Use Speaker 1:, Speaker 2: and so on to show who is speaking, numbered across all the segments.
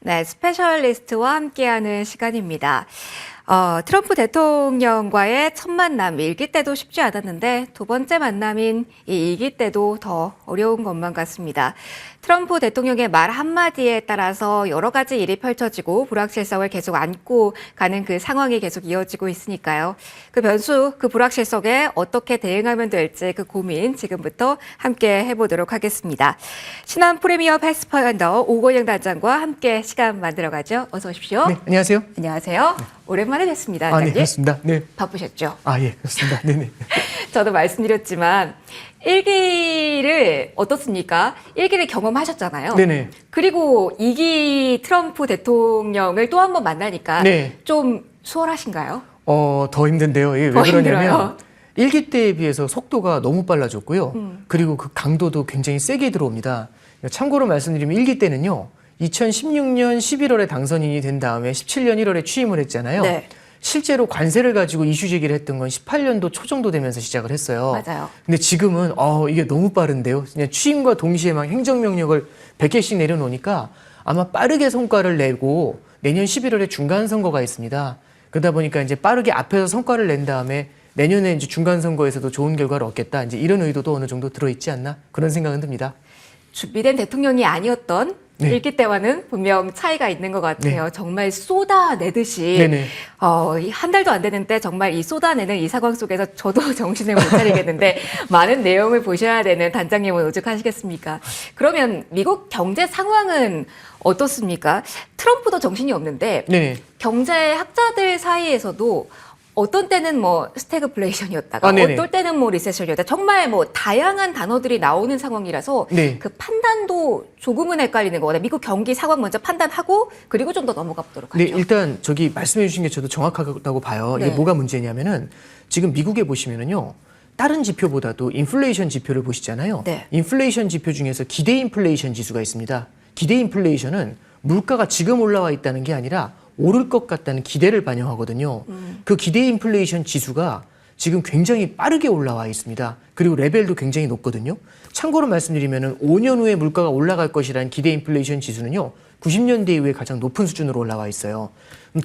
Speaker 1: 네, 스페셜리스트와 함께하는 시간입니다. 트럼프 대통령과의 첫 만남, 1기 때도 쉽지 않았는데 두 번째 만남인 이 2기 때도 더 어려운 것만 같습니다. 트럼프 대통령의 말 한마디에 따라서 여러 가지 일이 펼쳐지고 불확실성을 계속 안고 가는 그 상황이 계속 이어지고 있으니까요. 그 변수, 그 불확실성에 어떻게 대응하면 될지 그 고민 지금부터 함께 해보도록 하겠습니다. 신한 프리미어 패스파이더 오건영 단장과 함께 시간 만들어가죠. 어서 오십시오.
Speaker 2: 네, 안녕하세요.
Speaker 1: 안녕하세요. 네. 오랜만에 뵙습니다.
Speaker 2: 네, 그렇습니다. 네.
Speaker 1: 바쁘셨죠?
Speaker 2: 예, 그렇습니다. 네네.
Speaker 1: 저도 말씀드렸지만 1기를 어떻습니까? 1기를 경험하셨잖아요.
Speaker 2: 네네.
Speaker 1: 그리고 2기 트럼프 대통령을 또 한 번 만나니까
Speaker 2: 네.
Speaker 1: 좀 수월하신가요?
Speaker 2: 더 힘든데요. 이게 왜
Speaker 1: 더
Speaker 2: 그러냐면
Speaker 1: 힘들어요?
Speaker 2: 1기 때에 비해서 속도가 너무 빨라졌고요. 그리고 그 강도도 굉장히 세게 들어옵니다. 참고로 말씀드리면 1기 때는요. 2016년 11월에 당선인이 된 다음에 17년 1월에 취임을 했잖아요.
Speaker 1: 네.
Speaker 2: 실제로 관세를 가지고 이슈 제기를 했던 건 18년도 초 정도 되면서 시작을 했어요.
Speaker 1: 맞아요.
Speaker 2: 근데 지금은 이게 너무 빠른데요. 그냥 취임과 동시에 막 행정명령을 100개씩 내려놓으니까 아마 빠르게 성과를 내고 내년 11월에 중간선거가 있습니다. 그러다 보니까 이제 빠르게 앞에서 성과를 낸 다음에 내년에 이제 중간선거에서도 좋은 결과를 얻겠다. 이제 이런 의도도 어느 정도 들어있지 않나? 그런 생각은 듭니다.
Speaker 1: 준비된 대통령이 아니었던
Speaker 2: 네.
Speaker 1: 1기 때와는 분명 차이가 있는 것 같아요.
Speaker 2: 네.
Speaker 1: 정말 쏟아내듯이
Speaker 2: 네네.
Speaker 1: 한 달도 안 되는데 정말 이 쏟아내는 이 상황 속에서 저도 정신을 못 차리겠는데 많은 내용을 보셔야 되는 단장님은 오죽하시겠습니까? 그러면 미국 경제 상황은 어떻습니까? 트럼프도 정신이 없는데
Speaker 2: 네네.
Speaker 1: 경제학자들 사이에서도 어떤 때는 뭐 스태그플레이션이었다가 어떨 때는 뭐 리세션이었다. 정말 뭐 다양한 단어들이 나오는 상황이라서
Speaker 2: 네.
Speaker 1: 그 판단도 조금은 헷갈리는 거 같아요. 미국 경기 상황 먼저 판단하고 그리고 좀 더 넘어가 보도록 하죠.
Speaker 2: 네, 일단 저기 말씀해 주신 게 저도 정확하다고 봐요.
Speaker 1: 네.
Speaker 2: 이게 뭐가 문제냐면은 지금 미국에 보시면은요. 다른 지표보다도 인플레이션 지표를 보시잖아요.
Speaker 1: 네.
Speaker 2: 인플레이션 지표 중에서 기대 인플레이션 지수가 있습니다. 기대 인플레이션은 물가가 지금 올라와 있다는 게 아니라 오를 것 같다는 기대를 반영하거든요. 그 기대 인플레이션 지수가 지금 굉장히 빠르게 올라와 있습니다. 그리고 레벨도 굉장히 높거든요. 참고로 말씀드리면 5년 후에 물가가 올라갈 것이라는 기대 인플레이션 지수는요. 90년대 이후에 가장 높은 수준으로 올라와 있어요.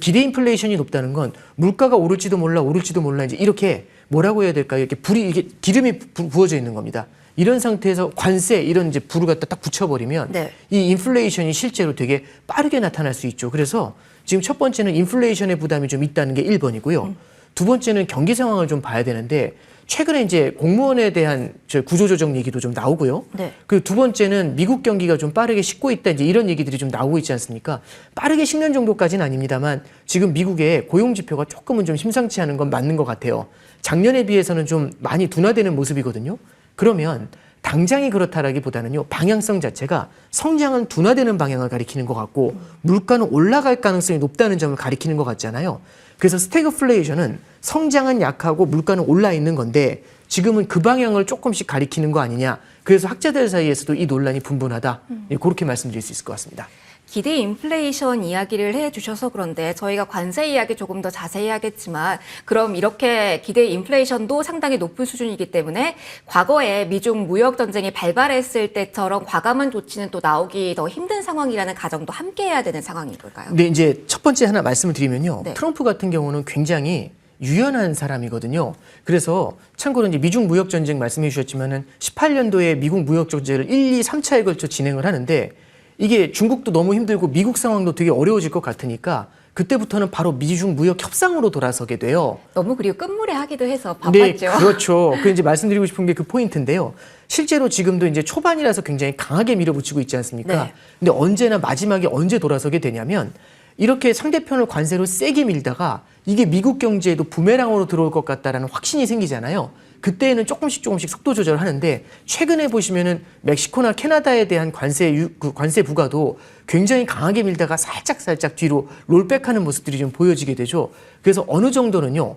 Speaker 2: 기대 인플레이션이 높다는 건 물가가 오를지도 몰라 이제 이렇게 뭐라고 해야 될까요? 이게 기름이 부어져 있는 겁니다. 이런 상태에서 관세 이런 이제 불을 갖다 딱 붙여버리면
Speaker 1: 네.
Speaker 2: 이 인플레이션이 실제로 되게 빠르게 나타날 수 있죠. 그래서 지금 첫 번째는 인플레이션의 부담이 좀 있다는 게 1번이고요. 두 번째는 경기 상황을 좀 봐야 되는데 최근에 이제 공무원에 대한 구조조정 얘기도 좀 나오고요.
Speaker 1: 네.
Speaker 2: 그리고 두 번째는 미국 경기가 좀 빠르게 식고 있다 이제 이런 얘기들이 좀 나오고 있지 않습니까? 빠르게 식는 정도까지는 아닙니다만 지금 미국의 고용 지표가 조금은 좀 심상치 않은 건 맞는 것 같아요. 작년에 비해서는 좀 많이 둔화되는 모습이거든요. 그러면 당장이 그렇다라기보다는요. 방향성 자체가 성장은 둔화되는 방향을 가리키는 것 같고 물가는 올라갈 가능성이 높다는 점을 가리키는 것 같잖아요. 그래서 스태그플레이션은 성장은 약하고 물가는 올라 있는 건데 지금은 그 방향을 조금씩 가리키는 거 아니냐. 그래서 학자들 사이에서도 이 논란이 분분하다. 그렇게 말씀드릴 수 있을 것 같습니다.
Speaker 1: 기대 인플레이션 이야기를 해주셔서 그런데 저희가 관세 이야기 조금 더 자세히 하겠지만 그럼 이렇게 기대 인플레이션도 상당히 높은 수준이기 때문에 과거에 미중 무역 전쟁이 발발했을 때처럼 과감한 조치는 또 나오기 더 힘든 상황이라는 가정도 함께 해야 되는 상황인 걸까요?
Speaker 2: 네, 이제 첫 번째 하나 말씀을 드리면요.
Speaker 1: 네.
Speaker 2: 트럼프 같은 경우는 굉장히 유연한 사람이거든요. 그래서 참고로 이제 미중 무역 전쟁 말씀해 주셨지만은 18년도에 미국 무역 전쟁을 1, 2, 3차에 걸쳐 진행을 하는데 이게 중국도 너무 힘들고 미국 상황도 되게 어려워질 것 같으니까 그때부터는 바로 미중 무역 협상으로 돌아서게 돼요.
Speaker 1: 너무 그리고 끝무레하기도 해서
Speaker 2: 네,
Speaker 1: 바빴죠.
Speaker 2: 그렇죠. 그 이제 말씀드리고 싶은 게 그 포인트인데요. 실제로 지금도 이제 초반이라서 굉장히 강하게 밀어붙이고 있지 않습니까?
Speaker 1: 네.
Speaker 2: 근데 언제나 마지막에 언제 돌아서게 되냐면 이렇게 상대편을 관세로 세게 밀다가 이게 미국 경제에도 부메랑으로 들어올 것 같다라는 확신이 생기잖아요. 그때는 조금씩 속도 조절을 하는데 최근에 보시면은 멕시코나 캐나다에 대한 관세 부과도 굉장히 강하게 밀다가 살짝 뒤로 롤백하는 모습들이 좀 보여지게 되죠. 그래서 어느 정도는요.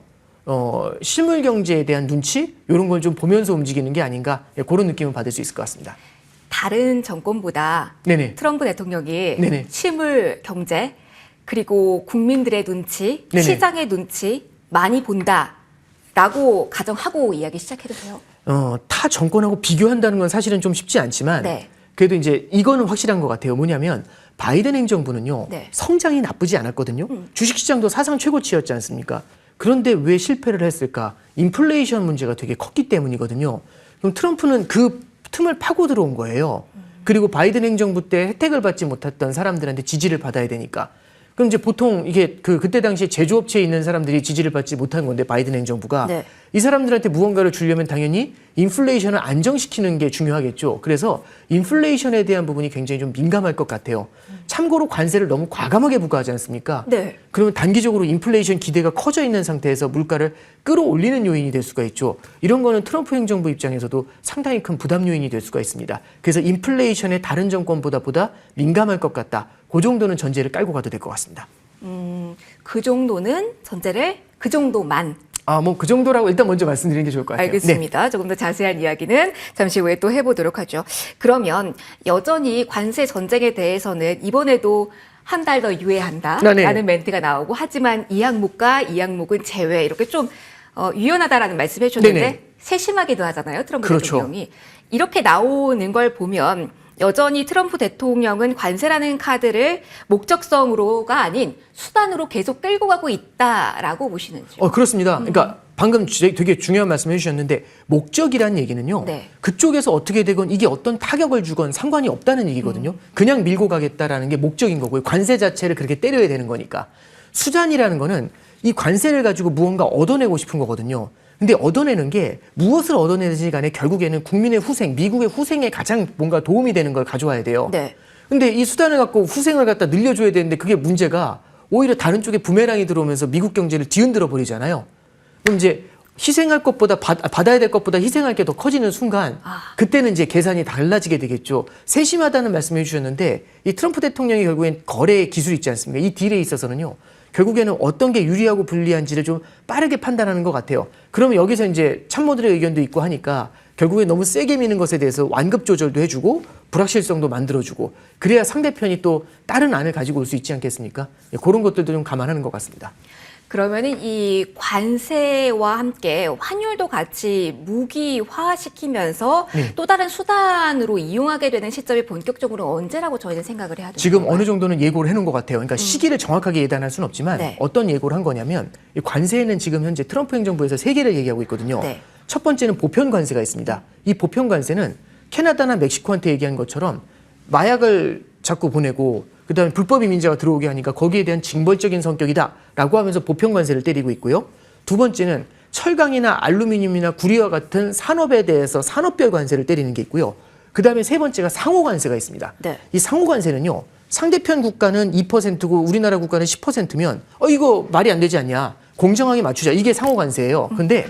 Speaker 2: 실물 경제에 대한 눈치 이런 걸 좀 보면서 움직이는 게 아닌가 그런 느낌을 받을 수 있을 것 같습니다.
Speaker 1: 다른 정권보다
Speaker 2: 네네.
Speaker 1: 트럼프 대통령이
Speaker 2: 네네.
Speaker 1: 실물 경제 그리고 국민들의 눈치,
Speaker 2: 네네.
Speaker 1: 시장의 눈치 많이 본다라고 가정하고 이야기 시작해도 돼요?
Speaker 2: 타 정권하고 비교한다는 건 사실은 좀 쉽지 않지만
Speaker 1: 네.
Speaker 2: 그래도 이제 이거는 확실한 것 같아요. 뭐냐면 바이든 행정부는요.
Speaker 1: 네.
Speaker 2: 성장이 나쁘지 않았거든요. 주식시장도 사상 최고치였지 않습니까? 그런데 왜 실패를 했을까? 인플레이션 문제가 되게 컸기 때문이거든요. 그럼 트럼프는 그 틈을 파고 들어온 거예요. 그리고 바이든 행정부 때 혜택을 받지 못했던 사람들한테 지지를 받아야 되니까. 그럼 이제 보통 이게 그때 당시에 제조업체에 있는 사람들이 지지를 받지 못한 건데 바이든 행정부가
Speaker 1: 네.
Speaker 2: 이 사람들한테 무언가를 주려면 당연히 인플레이션을 안정시키는 게 중요하겠죠. 그래서 인플레이션에 대한 부분이 굉장히 좀 민감할 것 같아요. 참고로 관세를 너무 과감하게 부과하지 않습니까?
Speaker 1: 네.
Speaker 2: 그러면 단기적으로 인플레이션 기대가 커져 있는 상태에서 물가를 끌어올리는 요인이 될 수가 있죠. 이런 거는 트럼프 행정부 입장에서도 상당히 큰 부담 요인이 될 수가 있습니다. 그래서 인플레이션에 다른 정권보다 민감할 것 같다. 그 정도는 전제를 깔고 가도 될 것 같습니다.
Speaker 1: 그 정도는 전제를 그 정도만.
Speaker 2: 뭐 그 정도라고 일단 먼저 말씀드리는 게 좋을 것 같아요.
Speaker 1: 알겠습니다. 조금 더 자세한 이야기는 잠시 후에 또 해보도록 하죠. 그러면 여전히 관세 전쟁에 대해서는 이번에도 한 달 더 유예한다라는 멘트가 나오고 하지만 이 항목과 이 항목은 제외 이렇게 좀 유연하다라는 말씀해 주셨는데
Speaker 2: 네네.
Speaker 1: 세심하기도 하잖아요. 트럼프
Speaker 2: 그렇죠.
Speaker 1: 대통령이. 이렇게 나오는 걸 보면 여전히 트럼프 대통령은 관세라는 카드를 목적성으로가 아닌 수단으로 계속 끌고 가고 있다라고 보시는지요?
Speaker 2: 그렇습니다. 그러니까 방금 되게 중요한 말씀 해주셨는데 목적이라는 얘기는요.
Speaker 1: 네.
Speaker 2: 그쪽에서 어떻게 되건 이게 어떤 타격을 주건 상관이 없다는 얘기거든요. 그냥 밀고 가겠다라는 게 목적인 거고요. 관세 자체를 그렇게 때려야 되는 거니까. 수단이라는 거는 이 관세를 가지고 무언가 얻어내고 싶은 거거든요. 근데 얻어내는 게 무엇을 얻어내는지 간에 결국에는 국민의 후생, 미국의 후생에 가장 뭔가 도움이 되는 걸 가져와야 돼요.
Speaker 1: 네.
Speaker 2: 근데 이 수단을 갖고 후생을 갖다 늘려줘야 되는데 그게 문제가 오히려 다른 쪽에 부메랑이 들어오면서 미국 경제를 뒤흔들어 버리잖아요. 그럼 이제 희생할 것보다 받아야 될 것보다 희생할 게 더 커지는 순간 그때는 이제 계산이 달라지게 되겠죠. 세심하다는 말씀해 주셨는데 이 트럼프 대통령이 결국엔 거래 기술이 있지 않습니까? 이 딜에 있어서는요. 결국에는 어떤 게 유리하고 불리한지를 좀 빠르게 판단하는 것 같아요. 그러면 여기서 이제 참모들의 의견도 있고 하니까 결국에 너무 세게 미는 것에 대해서 완급 조절도 해주고 불확실성도 만들어주고 그래야 상대편이 또 다른 안을 가지고 올 수 있지 않겠습니까? 그런 것들도 좀 감안하는 것 같습니다.
Speaker 1: 그러면은 이 관세와 함께 환율도 같이 무기화시키면서 또 다른 수단으로 이용하게 되는 시점이 본격적으로 언제라고 저희는 생각을 해야 되는
Speaker 2: 지금
Speaker 1: 건가요?
Speaker 2: 어느 정도는 예고를 해놓은 것 같아요. 그러니까 시기를 정확하게 예단할 수는 없지만
Speaker 1: 네.
Speaker 2: 어떤 예고를 한 거냐면 이 관세에는 지금 현재 트럼프 행정부에서 3개를 얘기하고 있거든요.
Speaker 1: 네.
Speaker 2: 첫 번째는 보편 관세가 있습니다. 이 보편 관세는 캐나다나 멕시코한테 얘기한 것처럼 마약을 자꾸 보내고 그다음에 불법 이민자가 들어오게 하니까 거기에 대한 징벌적인 성격이다라고 하면서 보편 관세를 때리고 있고요. 두 번째는 철강이나 알루미늄이나 구리와 같은 산업에 대해서 산업별 관세를 때리는 게 있고요. 그다음에 세 번째가 상호 관세가 있습니다.
Speaker 1: 네.
Speaker 2: 이 상호 관세는요. 상대편 국가는 2%고 우리나라 국가는 10%면 이거 말이 안 되지 않냐. 공정하게 맞추자. 이게 상호 관세예요. 근데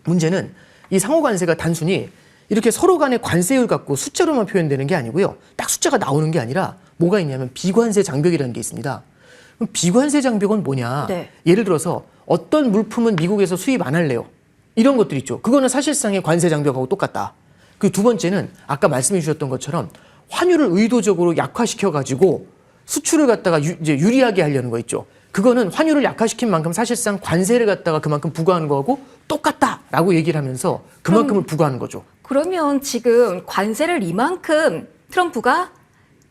Speaker 2: 문제는 이 상호 관세가 단순히 이렇게 서로 간의 관세율 갖고 숫자로만 표현되는 게 아니고요. 딱 숫자가 나오는 게 아니라 뭐가 있냐면 비관세 장벽이라는 게 있습니다. 그럼 비관세 장벽은 뭐냐?
Speaker 1: 네.
Speaker 2: 예를 들어서 어떤 물품은 미국에서 수입 안 할래요. 이런 것들 있죠. 그거는 사실상의 관세 장벽하고 똑같다. 그 두 번째는 아까 말씀해 주셨던 것처럼 환율을 의도적으로 약화시켜가지고 수출을 갖다가 이제 유리하게 하려는 거 있죠. 그거는 환율을 약화시킨 만큼 사실상 관세를 갖다가 그만큼 부과하는 거하고 똑같다라고 얘기를 하면서 그만큼을 부과하는 거죠.
Speaker 1: 그러면 지금 관세를 이만큼 트럼프가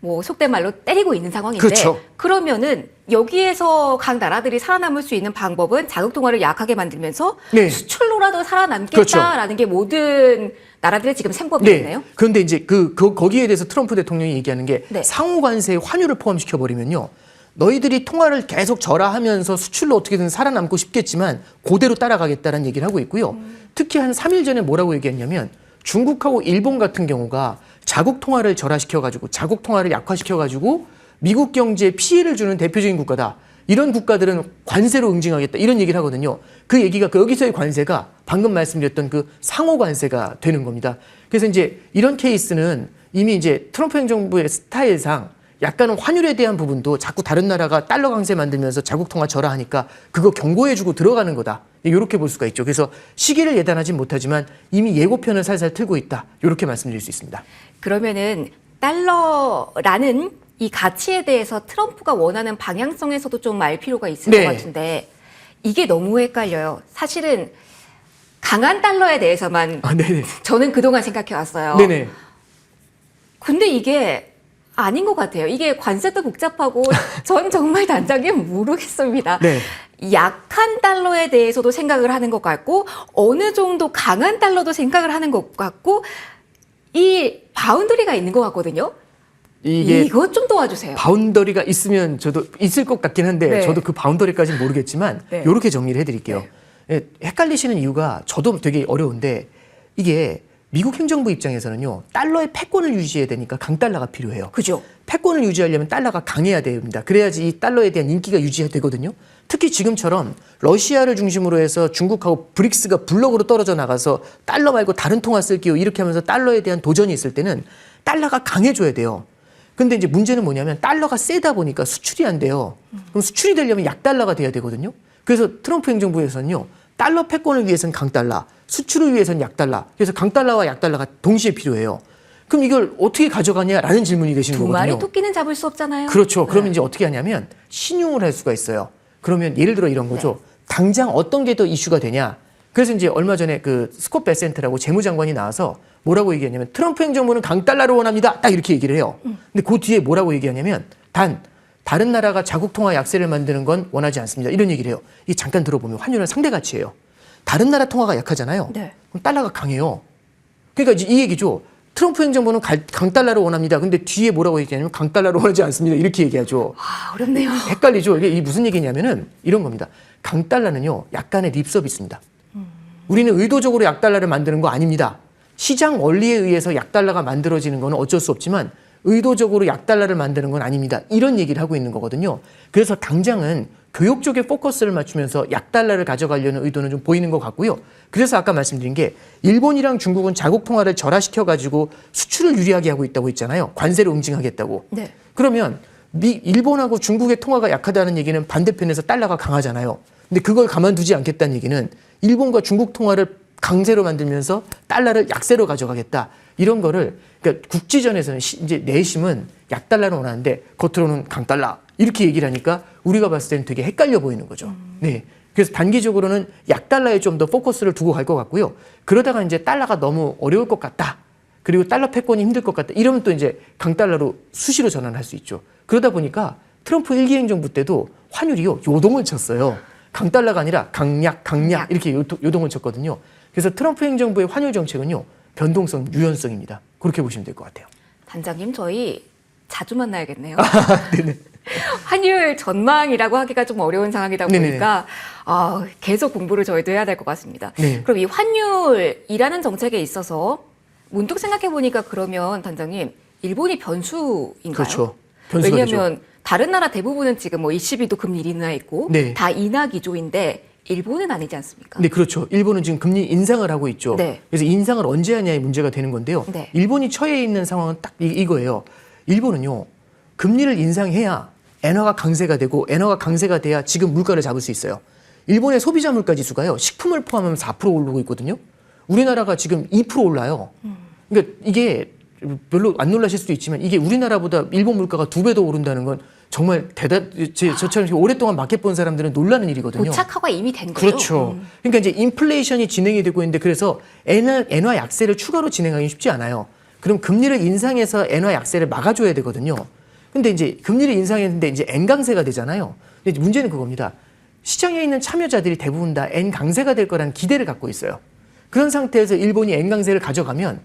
Speaker 1: 뭐 속된 말로 때리고 있는 상황인데
Speaker 2: 그렇죠.
Speaker 1: 그러면은 여기에서 각 나라들이 살아남을 수 있는 방법은 자국 통화를 약하게 만들면서
Speaker 2: 네.
Speaker 1: 수출로라도 살아남겠다라는 게 모든 나라들의 지금 생법이겠네요.
Speaker 2: 그런데 이제 거기에 대해서 트럼프 대통령이 얘기하는 게
Speaker 1: 네.
Speaker 2: 상호 관세에 환율을 포함시켜 버리면요. 너희들이 통화를 계속 절하하면서 수출로 어떻게든 살아남고 싶겠지만 그대로 따라가겠다는 얘기를 하고 있고요. 특히 한 3일 전에 뭐라고 얘기했냐면 중국하고 일본 같은 경우가 자국 통화를 절하시켜가지고 자국 통화를 약화시켜가지고 미국 경제에 피해를 주는 대표적인 국가다. 이런 국가들은 관세로 응징하겠다. 이런 얘기를 하거든요. 그 얘기가 여기서의 관세가 방금 말씀드렸던 그 상호 관세가 되는 겁니다. 그래서 이제 이런 케이스는 이미 이제 트럼프 행정부의 스타일상 약간은 환율에 대한 부분도 자꾸 다른 나라가 달러 강세 만들면서 자국 통화 절하하니까 그거 경고해주고 들어가는 거다. 이렇게 볼 수가 있죠. 그래서 시기를 예단하진 못하지만 이미 예고편을 살살 틀고 있다. 이렇게 말씀드릴 수 있습니다.
Speaker 1: 그러면은 달러라는 이 가치에 대해서 트럼프가 원하는 방향성에서도 좀 알 필요가 있을
Speaker 2: 네.
Speaker 1: 것 같은데 이게 너무 헷갈려요. 사실은 강한 달러에 대해서만
Speaker 2: 네네.
Speaker 1: 저는 그동안 생각해 왔어요.
Speaker 2: 네네.
Speaker 1: 근데 이게 아닌 것 같아요. 이게 관세도 복잡하고 전 정말 단장님 모르겠습니다.
Speaker 2: 네.
Speaker 1: 약한 달러에 대해서도 생각을 하는 것 같고 어느 정도 강한 달러도 생각을 하는 것 같고 이 바운더리가 있는 것 같거든요. 이것 좀 도와주세요.
Speaker 2: 바운더리가 있으면 저도 있을 것 같긴 한데
Speaker 1: 네.
Speaker 2: 저도 그 바운더리까지는 모르겠지만
Speaker 1: 네.
Speaker 2: 이렇게 정리를 해드릴게요. 예, 헷갈리시는 이유가 저도 되게 어려운데 이게 미국 행정부 입장에서는요 달러의 패권을 유지해야 되니까 강달러가 필요해요.
Speaker 1: 그죠?
Speaker 2: 패권을 유지하려면 달러가 강해야 됩니다. 그래야지 이 달러에 대한 인기가 유지되거든요. 특히 지금처럼 러시아를 중심으로 해서 중국하고 브릭스가 블록으로 떨어져 나가서 달러 말고 다른 통화 쓸게요 이렇게 하면서 달러에 대한 도전이 있을 때는 달러가 강해져야 돼요. 근데 이제 문제는 뭐냐면 달러가 세다 보니까 수출이 안 돼요. 그럼 수출이 되려면 약달러가 돼야 되거든요. 그래서 트럼프 행정부에서는요 달러 패권을 위해서는 강달러, 수출을 위해서는 약달러. 그래서 강달러와 약달러가 동시에 필요해요. 그럼 이걸 어떻게 가져가냐라는 질문이 되시는
Speaker 1: 두
Speaker 2: 거거든요.
Speaker 1: 마리 토끼는 잡을 수 없잖아요.
Speaker 2: 그렇죠. 그러면 이제 어떻게 하냐면 신용을 할 수가 있어요. 그러면 예를 들어 이런 거죠. 당장 어떤 게 더 이슈가 되냐. 그래서 이제 얼마 전에 그 스콧 베센트라고 재무장관이 나와서 뭐라고 얘기하냐면 트럼프 행정부는 강달러를 원합니다. 딱 이렇게 얘기를 해요. 근데 그 뒤에 뭐라고 얘기하냐면 다른 나라가 자국 통화 약세를 만드는 건 원하지 않습니다. 이런 얘기를 해요. 이 잠깐 들어보면 환율은 상대 가치예요. 다른 나라 통화가 약하잖아요.
Speaker 1: 네.
Speaker 2: 그럼 달러가 강해요. 그러니까 이제 이 얘기죠. 트럼프 행정부는 강달러를 원합니다. 근데 뒤에 뭐라고 얘기하냐면 강달러를 원하지 않습니다. 이렇게 얘기하죠.
Speaker 1: 아, 어렵네요.
Speaker 2: 헷갈리죠. 이게 무슨 얘기냐면은 이런 겁니다. 강달러는요, 약간의 립서비스입니다. 우리는 의도적으로 약달러를 만드는 거 아닙니다. 시장 원리에 의해서 약달러가 만들어지는 건 어쩔 수 없지만 의도적으로 약달러를 만드는 건 아닙니다. 이런 얘기를 하고 있는 거거든요. 그래서 당장은 교육 쪽에 포커스를 맞추면서 약달러를 가져가려는 의도는 좀 보이는 것 같고요. 그래서 아까 말씀드린 게 일본이랑 중국은 자국 통화를 절하시켜가지고 수출을 유리하게 하고 있다고 했잖아요. 관세를 응징하겠다고.
Speaker 1: 네.
Speaker 2: 그러면 일본하고 중국의 통화가 약하다는 얘기는 반대편에서 달러가 강하잖아요. 근데 그걸 가만두지 않겠다는 얘기는 일본과 중국 통화를 강세로 만들면서 달러를 약세로 가져가겠다. 이런 거를 그러니까 국지전에서는 이제 내심은 약달러를 원하는데 겉으로는 강달러 이렇게 얘기를 하니까 우리가 봤을 때는 되게 헷갈려 보이는 거죠. 네. 그래서 단기적으로는 약달러에 좀 더 포커스를 두고 갈 것 같고요. 그러다가 이제 달러가 너무 어려울 것 같다. 그리고 달러 패권이 힘들 것 같다. 이러면 또 이제 강달러로 수시로 전환할 수 있죠. 그러다 보니까 트럼프 1기 행정부 때도 환율이요 요동을 쳤어요. 강달러가 아니라 강약 이렇게 요동을 쳤거든요. 그래서 트럼프 행정부의 환율 정책은요 변동성, 유연성입니다. 그렇게 보시면 될 것 같아요.
Speaker 1: 단장님 저희 자주 만나야겠네요.
Speaker 2: 네네.
Speaker 1: 환율 전망이라고 하기가 좀 어려운 상황이다 보니까 계속 공부를 저희도 해야 될 것 같습니다.
Speaker 2: 네.
Speaker 1: 그럼 이 환율이라는 정책에 있어서 문득 생각해 보니까 그러면 단장님 일본이 변수인가요?
Speaker 2: 그렇죠. 변수가
Speaker 1: 왜냐하면
Speaker 2: 되죠.
Speaker 1: 다른 나라 대부분은 지금 뭐 22도 금리 인하 있고
Speaker 2: 네.
Speaker 1: 다 인하 기조인데 일본은 아니지 않습니까?
Speaker 2: 네, 그렇죠. 일본은 지금 금리 인상을 하고 있죠.
Speaker 1: 네.
Speaker 2: 그래서 인상을 언제 하냐의 문제가 되는 건데요.
Speaker 1: 네.
Speaker 2: 일본이 처해 있는 상황은 딱 이거예요. 일본은요, 금리를 인상해야 엔화가 강세가 되고 엔화가 강세가 돼야 지금 물가를 잡을 수 있어요. 일본의 소비자 물가 지수가요, 식품을 포함하면 4% 오르고 있거든요. 우리나라가 지금 2% 올라요. 그러니까 이게 별로 안 놀라실 수도 있지만 이게 우리나라보다 일본 물가가 2배 더 오른다는 건 정말 저처럼 오랫동안 마켓 본 사람들은 놀라는 일이거든요.
Speaker 1: 도착화가 이미 된 거죠.
Speaker 2: 그렇죠. 그러니까 이제 인플레이션이 진행이 되고 있는데 그래서 엔화 약세를 추가로 진행하기 쉽지 않아요. 그럼 금리를 인상해서 엔화 약세를 막아줘야 되거든요. 근데 이제 금리를 인상했는데 이제 엔 강세가 되잖아요. 근데 문제는 그겁니다. 시장에 있는 참여자들이 대부분 다 엔 강세가 될 거라는 기대를 갖고 있어요. 그런 상태에서 일본이 엔 강세를 가져가면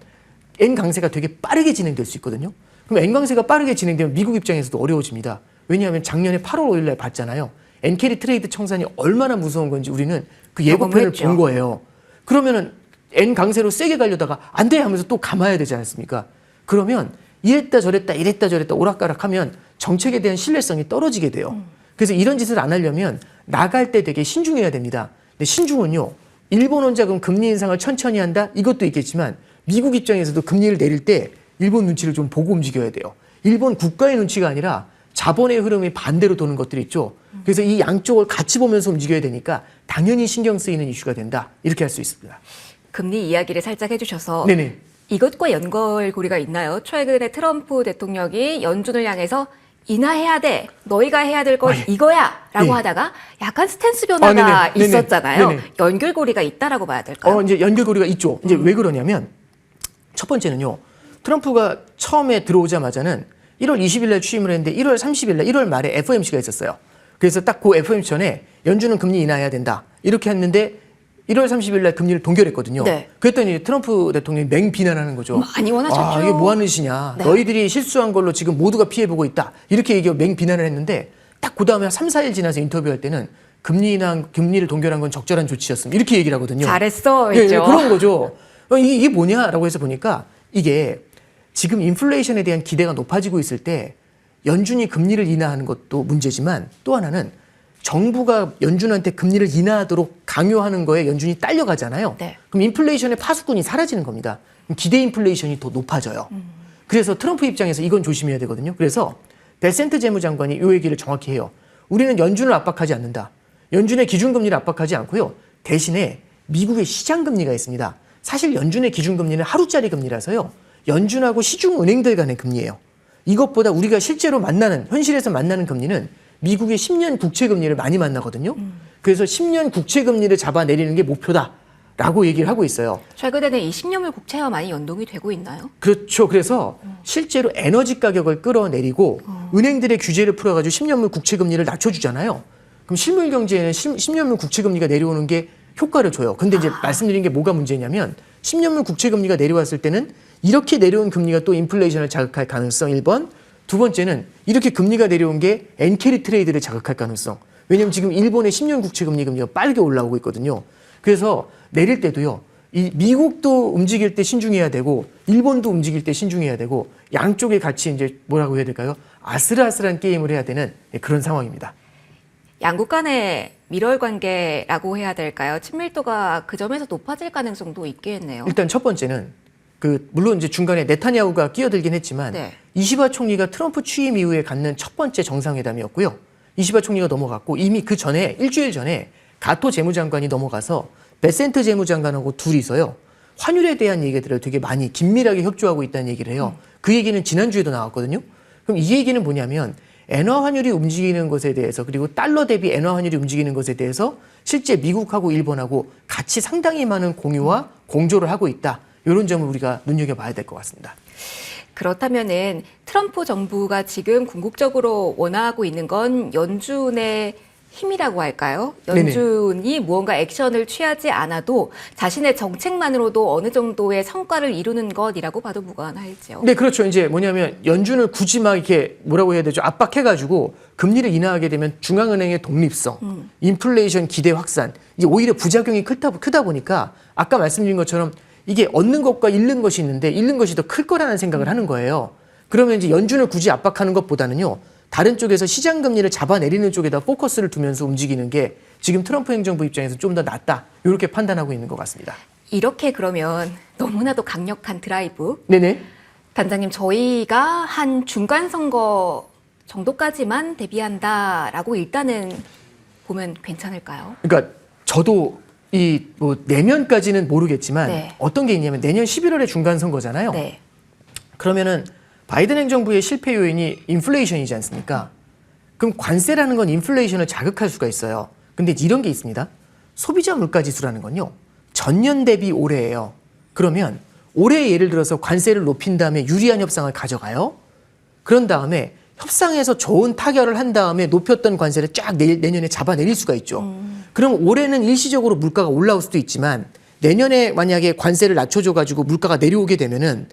Speaker 2: 엔 강세가 되게 빠르게 진행될 수 있거든요. 그럼 엔 강세가 빠르게 진행되면 미국 입장에서도 어려워집니다. 왜냐하면 작년에 8월 5일 날 봤잖아요. 엔캐리 트레이드 청산이 얼마나 무서운 건지 우리는 그 예고편을 본 거예요. 그러면은 엔 강세로 세게 가려다가 안 돼 하면서 또 감아야 되지 않습니까? 그러면 이랬다 저랬다 오락가락하면 정책에 대한 신뢰성이 떨어지게 돼요. 그래서 이런 짓을 안 하려면 나갈 때 되게 신중해야 됩니다. 근데 신중은요. 일본 원자금 금리 인상을 천천히 한다? 이것도 있겠지만 미국 입장에서도 금리를 내릴 때 일본 눈치를 좀 보고 움직여야 돼요. 일본 국가의 눈치가 아니라 자본의 흐름이 반대로 도는 것들이 있죠. 그래서 이 양쪽을 같이 보면서 움직여야 되니까 당연히 신경 쓰이는 이슈가 된다. 이렇게 할 수 있습니다.
Speaker 1: 금리 이야기를 살짝 해주셔서
Speaker 2: 네네.
Speaker 1: 이것과 연결고리가 있나요? 최근에 트럼프 대통령이 연준을 향해서 인하해야 돼. 너희가 해야 될 건 이거야. 라고 하다가 약간 스탠스 변화가
Speaker 2: 네네.
Speaker 1: 있었잖아요.
Speaker 2: 네네.
Speaker 1: 연결고리가 있다라고 봐야 될까요?
Speaker 2: 이제 연결고리가 있죠. 이제 왜 그러냐면 첫 번째는요. 트럼프가 처음에 들어오자마자는 1월 20일 날 취임을 했는데 1월 30일 날 1월 말에 FOMC가 있었어요. 그래서 딱 그 FOMC 전에 연준은 금리 인하해야 된다. 이렇게 했는데 1월 30일 날 금리를 동결했거든요.
Speaker 1: 네.
Speaker 2: 그랬더니 트럼프 대통령이 맹비난하는 거죠.
Speaker 1: 많이 원하셨죠.
Speaker 2: 아, 이게 뭐 하는 짓이냐.
Speaker 1: 네.
Speaker 2: 너희들이 실수한 걸로 지금 모두가 피해보고 있다. 이렇게 얘기하고 맹비난을 했는데 딱 그 다음에 3, 4일 지나서 인터뷰할 때는 금리를 동결한 건 적절한 조치였습니다. 이렇게 얘기를 하거든요.
Speaker 1: 잘했어.
Speaker 2: 예,
Speaker 1: 이죠.
Speaker 2: 그런 거죠. 이게 뭐냐라고 해서 보니까 이게 지금 인플레이션에 대한 기대가 높아지고 있을 때 연준이 금리를 인하하는 것도 문제지만 또 하나는 정부가 연준한테 금리를 인하하도록 강요하는 거에 연준이 딸려가잖아요.
Speaker 1: 네.
Speaker 2: 그럼 인플레이션의 파수꾼이 사라지는 겁니다. 그럼 기대 인플레이션이 더 높아져요. 그래서 트럼프 입장에서 이건 조심해야 되거든요. 그래서 벨센트 재무장관이 이 얘기를 정확히 해요. 우리는 연준을 압박하지 않는다. 연준의 기준금리를 압박하지 않고요. 대신에 미국의 시장금리가 있습니다. 사실 연준의 기준금리는 하루짜리 금리라서요. 연준하고 시중은행들 간의 금리예요. 이것보다 우리가 실제로 현실에서 만나는 금리는 미국의 10년 국채금리를 많이 만나거든요. 그래서 10년 국채금리를 잡아내리는 게 목표다라고 얘기를 하고 있어요.
Speaker 1: 최근에는 이 10년물 국채와 많이 연동이 되고 있나요?
Speaker 2: 그렇죠. 그래서 실제로 에너지 가격을 끌어내리고 은행들의 규제를 풀어가지고 10년물 국채금리를 낮춰주잖아요. 그럼 실물 경제에는 10년물 국채금리가 내려오는 게 효과를 줘요. 근데 이제 말씀드린 게 뭐가 문제냐면 10년물 국채금리가 내려왔을 때는 이렇게 내려온 금리가 또 인플레이션을 자극할 가능성 1번. 두 번째는 이렇게 금리가 내려온 게 엔캐리 트레이드를 자극할 가능성. 왜냐하면 지금 일본의 10년 국채금리 금리가 빠르게 올라오고 있거든요. 그래서 내릴 때도요. 이 미국도 움직일 때 신중해야 되고 일본도 움직일 때 신중해야 되고 양쪽에 같이 이제 뭐라고 해야 될까요? 아슬아슬한 게임을 해야 되는 그런 상황입니다.
Speaker 1: 양국 간의 밀월 관계라고 해야 될까요? 친밀도가 그 점에서 높아질 가능성도 있겠네요.
Speaker 2: 일단 첫 번째는 물론 이제 중간에 네타냐후가 끼어들긴 했지만
Speaker 1: 네.
Speaker 2: 이시바 총리가 트럼프 취임 이후에 갖는 첫 번째 정상회담이었고요. 이시바 총리가 넘어갔고 이미 그 전에 일주일 전에 가토 재무장관이 넘어가서 베센트 재무장관하고 둘이서요. 환율에 대한 얘기들을 되게 많이 긴밀하게 협조하고 있다는 얘기를 해요. 그 얘기는 지난주에도 나왔거든요. 그럼 이 얘기는 뭐냐면 엔화 환율이 움직이는 것에 대해서 그리고 달러 대비 엔화 환율이 움직이는 것에 대해서 실제 미국하고 일본하고 같이 상당히 많은 공유와 공조를 하고 있다. 이런 점을 우리가 눈여겨봐야 될 것 같습니다.
Speaker 1: 그렇다면은 트럼프 정부가 지금 궁극적으로 원하고 있는 건 연준의 힘이라고 할까요? 연준이 무언가 액션을 취하지 않아도 자신의 정책만으로도 어느 정도의 성과를 이루는 것이라고 봐도 무관할지요.
Speaker 2: 네, 그렇죠. 이제 뭐냐면 연준을 굳이 막 이렇게 뭐라고 해야 되죠? 압박해가지고 금리를 인하하게 되면 중앙은행의 독립성, 인플레이션 기대 확산, 이제 오히려 부작용이 크다 보니까 아까 말씀드린 것처럼 이게 얻는 것과 잃는 것이 있는데 잃는 것이 더 클 거라는 생각을 하는 거예요. 그러면 이제 연준을 굳이 압박하는 것보다는요. 다른 쪽에서 시장 금리를 잡아내리는 쪽에다 포커스를 두면서 움직이는 게 지금 트럼프 행정부 입장에서 좀 더 낫다. 이렇게 판단하고 있는 것 같습니다.
Speaker 1: 이렇게 그러면 너무나도 강력한 드라이브.
Speaker 2: 네네.
Speaker 1: 단장님, 저희가 한 중간 선거 정도까지만 대비한다라고 일단은 보면 괜찮을까요?
Speaker 2: 그러니까 저도 내년까지는 모르겠지만
Speaker 1: 네.
Speaker 2: 어떤 게 있냐면 내년 11월에 중간 선거잖아요.
Speaker 1: 네.
Speaker 2: 그러면은 바이든 행정부의 실패 요인이 인플레이션이지 않습니까? 그럼 관세라는 건 인플레이션을 자극할 수가 있어요. 근데 이런 게 있습니다. 소비자 물가 지수라는 건요. 전년 대비 올해예요. 그러면 올해 예를 들어서 관세를 높인 다음에 유리한 협상을 가져가요. 그런 다음에 협상에서 좋은 타결을 한 다음에 높였던 관세를 쫙 내년에 잡아내릴 수가 있죠. 그럼 올해는 일시적으로 물가가 올라올 수도 있지만 내년에 만약에 관세를 낮춰줘가지고 물가가 내려오게 되면은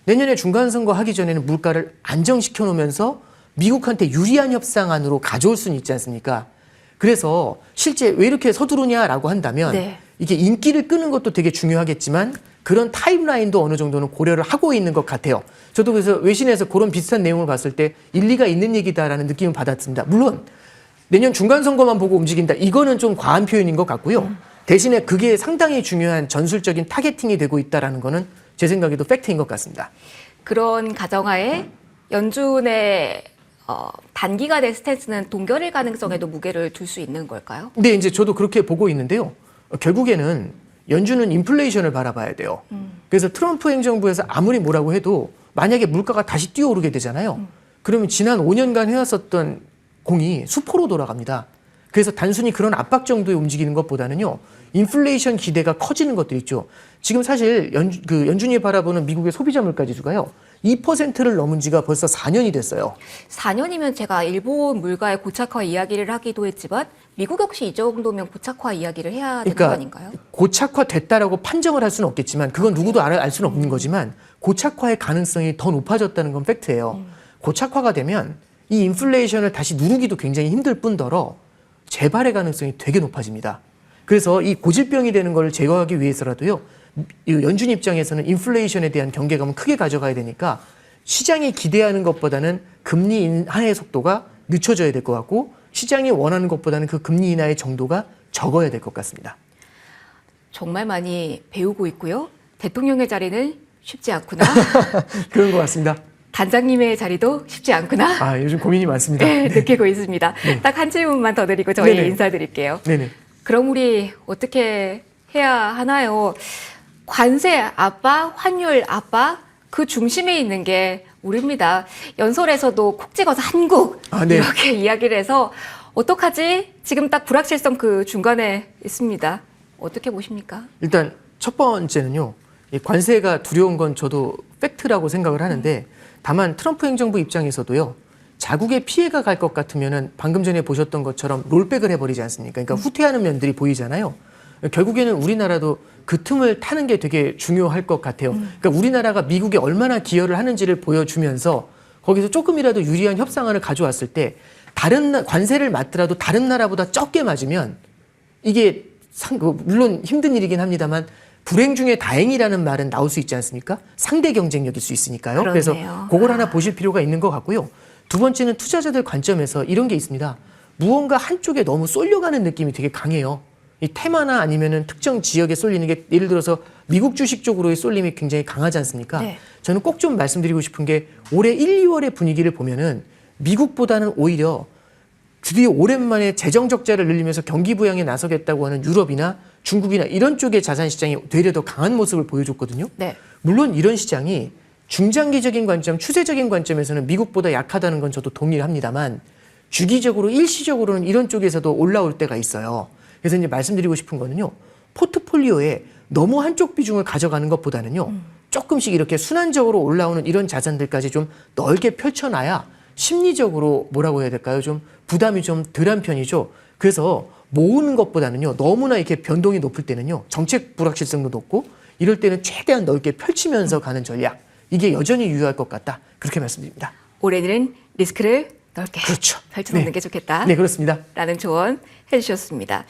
Speaker 2: 내년에 중간선거 하기 전에는 물가를 안정시켜 놓으면서 미국한테 유리한 협상안으로 가져올 수는 있지 않습니까? 그래서 실제 왜 이렇게 서두르냐라고 한다면
Speaker 1: 네.
Speaker 2: 이게 인기를 끄는 것도 되게 중요하겠지만 그런 타임라인도 어느 정도는 고려를 하고 있는 것 같아요. 저도 그래서 외신에서 그런 비슷한 내용을 봤을 때 일리가 있는 얘기다라는 느낌을 받았습니다. 물론 내년 중간선거만 보고 움직인다. 이거는 좀 과한 표현인 것 같고요. 대신에 그게 상당히 중요한 전술적인 타겟팅이 되고 있다는 거는 제 생각에도 팩트인 것 같습니다.
Speaker 1: 그런 가정하에 연준의 단기간의 스탠스는 동결일 가능성에도 무게를 둘 수 있는 걸까요?
Speaker 2: 근데 이제 저도 그렇게 보고 있는데요. 결국에는 연준은 인플레이션을 바라봐야 돼요. 그래서 트럼프 행정부에서 아무리 뭐라고 해도 만약에 물가가 다시 뛰어오르게 되잖아요. 그러면 지난 5년간 해왔었던 공이 수포로 돌아갑니다. 그래서 단순히 그런 압박 정도에 움직이는 것보다는요. 인플레이션 기대가 커지는 것들 있죠. 지금 사실 연준이 바라보는 미국의 소비자 물가 지수가요. 2%를 넘은 지가 벌써 4년이 됐어요.
Speaker 1: 4년이면 제가 일본 물가의 고착화 이야기를 하기도 했지만 미국 역시 이 정도면 고착화 이야기를 해야 되는 거 아닌가요?
Speaker 2: 고착화됐다라고 판정을 할 수는 없겠지만 그건 누구도 알 수는 없는 거지만 고착화의 가능성이 더 높아졌다는 건 팩트예요. 고착화가 되면 이 인플레이션을 다시 누르기도 굉장히 힘들 뿐더러 재발의 가능성이 되게 높아집니다. 그래서 이 고질병이 되는 걸 제거하기 위해서라도요. 이 연준 입장에서는 인플레이션에 대한 경계감은 크게 가져가야 되니까 시장이 기대하는 것보다는 금리 인하의 속도가 늦춰져야 될 것 같고 시장이 원하는 것보다는 그 금리 인하의 정도가 적어야 될 것 같습니다.
Speaker 1: 정말 많이 배우고 있고요. 대통령의 자리는 쉽지 않구나.
Speaker 2: 그런 것 같습니다.
Speaker 1: 단장님의 자리도 쉽지 않구나.
Speaker 2: 아, 요즘 고민이 많습니다.
Speaker 1: 네, 느끼고 있습니다.
Speaker 2: 네.
Speaker 1: 딱 한 질문만 더 드리고 저희
Speaker 2: 네네.
Speaker 1: 인사드릴게요.
Speaker 2: 네네.
Speaker 1: 그럼 우리 어떻게 해야 하나요? 관세 압박, 환율 압박, 그 중심에 있는 게 우리입니다. 연설에서도 콕 찍어서 한국
Speaker 2: 아, 네.
Speaker 1: 이렇게 이야기를 해서 어떡하지? 지금 딱 불확실성 그 중간에 있습니다. 어떻게 보십니까?
Speaker 2: 일단 첫 번째는요. 이 관세가 두려운 건 저도 팩트라고 생각을 하는데 다만 트럼프 행정부 입장에서도요. 자국의 피해가 갈 것 같으면은 방금 전에 보셨던 것처럼 롤백을 해버리지 않습니까? 그러니까 후퇴하는 면들이 보이잖아요. 결국에는 우리나라도 그 틈을 타는 게 되게 중요할 것 같아요. 그러니까 우리나라가 미국에 얼마나 기여를 하는지를 보여주면서 거기서 조금이라도 유리한 협상안을 가져왔을 때 다른 관세를 맞더라도 다른 나라보다 적게 맞으면 이게 물론 힘든 일이긴 합니다만 불행 중에 다행이라는 말은 나올 수 있지 않습니까? 상대 경쟁력일 수 있으니까요.
Speaker 1: 그러네요.
Speaker 2: 그래서 그걸 하나 보실 필요가 있는 것 같고요. 두 번째는 투자자들 관점에서 이런 게 있습니다. 무언가 한쪽에 너무 쏠려가는 느낌이 되게 강해요. 이 테마나 아니면은 특정 지역에 쏠리는 게 예를 들어서 미국 주식 쪽으로의 쏠림이 굉장히 강하지 않습니까?
Speaker 1: 네.
Speaker 2: 저는 꼭 좀 말씀드리고 싶은 게 올해 1, 2월의 분위기를 보면은 미국보다는 오히려 드디어 오랜만에 재정 적자를 늘리면서 경기 부양에 나서겠다고 하는 유럽이나 중국이나 이런 쪽의 자산 시장이 되려 더 강한 모습을 보여줬거든요.
Speaker 1: 네.
Speaker 2: 물론 이런 시장이 중장기적인 관점, 추세적인 관점에서는 미국보다 약하다는 건 저도 동의를 합니다만 주기적으로 일시적으로는 이런 쪽에서도 올라올 때가 있어요. 그래서 이제 말씀드리고 싶은 거는요. 포트폴리오에 너무 한쪽 비중을 가져가는 것보다는요. 조금씩 이렇게 순환적으로 올라오는 이런 자산들까지 좀 넓게 펼쳐놔야 심리적으로 뭐라고 해야 될까요? 좀 부담이 좀 덜한 편이죠. 그래서 모으는 것보다는요. 너무나 이렇게 변동이 높을 때는요. 정책 불확실성도 높고 이럴 때는 최대한 넓게 펼치면서 가는 전략. 이게 여전히 유효할 것 같다. 그렇게 말씀드립니다.
Speaker 1: 올해는 리스크를 넓게
Speaker 2: 그렇죠.
Speaker 1: 펼쳐놓는
Speaker 2: 네.
Speaker 1: 게 좋겠다.
Speaker 2: 네, 그렇습니다.
Speaker 1: 라는 조언 해주셨습니다.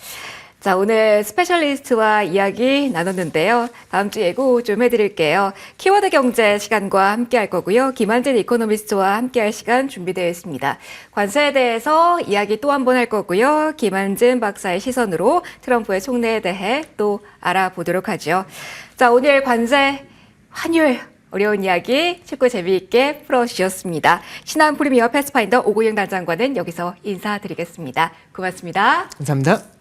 Speaker 1: 자, 오늘 스페셜리스트와 이야기 나눴는데요. 다음 주 예고 좀 해드릴게요. 키워드 경제 시간과 함께 할 거고요. 김한진 이코노미스트와 함께 할 시간 준비되어 있습니다. 관세에 대해서 이야기 또 한 번 할 거고요. 김한진 박사의 시선으로 트럼프의 속내에 대해 또 알아보도록 하죠. 자, 오늘 관세, 환율, 어려운 이야기 쉽고 재미있게 풀어주셨습니다. 신한 프리미어 패스파인더 오고영 단장과는 여기서 인사드리겠습니다. 고맙습니다.
Speaker 2: 감사합니다.